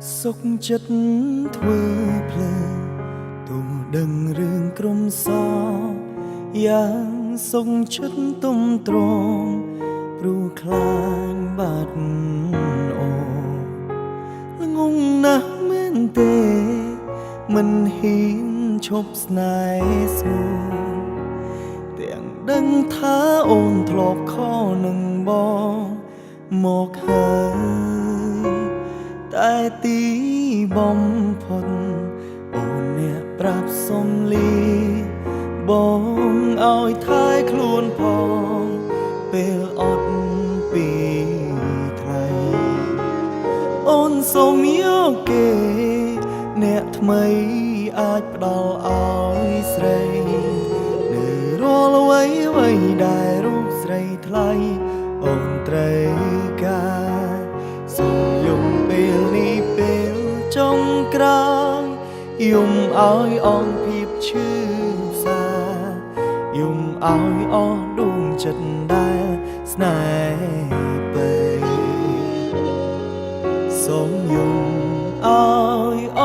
សុខចិត្តធ្វើភ្លើទូដឹងរឿងក្រុមសយ៉ាងសុខចិត្តទុំត្រង់ព្រោះខ្លាញ់បាត់អូល្ងងណាស់មែនទេមិនហ៊ានឈប់ស្នេហ៍ស្ងួនទាំងដឹងថាអូនធ្លាប់ខនឹងបងមកហើយតែទីបំផុតអូនអ្នកប្រាប់សុំលីបងឲ្យថែខ្លួនផងពេលអត់ពីថ្លៃអូនសូមយកគេអ្នកថ្មីអាចផ្ដល់ឲ្យស្រីនៅរាល់អ្វីដែលរូបស្រីថ្លៃអូនត្រូវការសូមយំពេលនេះពេលចុងក្រោយយំឲ្យអងភាពឈឺផ្សាយំឲ្យអស់ដួងចិត្តដែលស្នេហ៍ពេកសូមយំឲ្យអ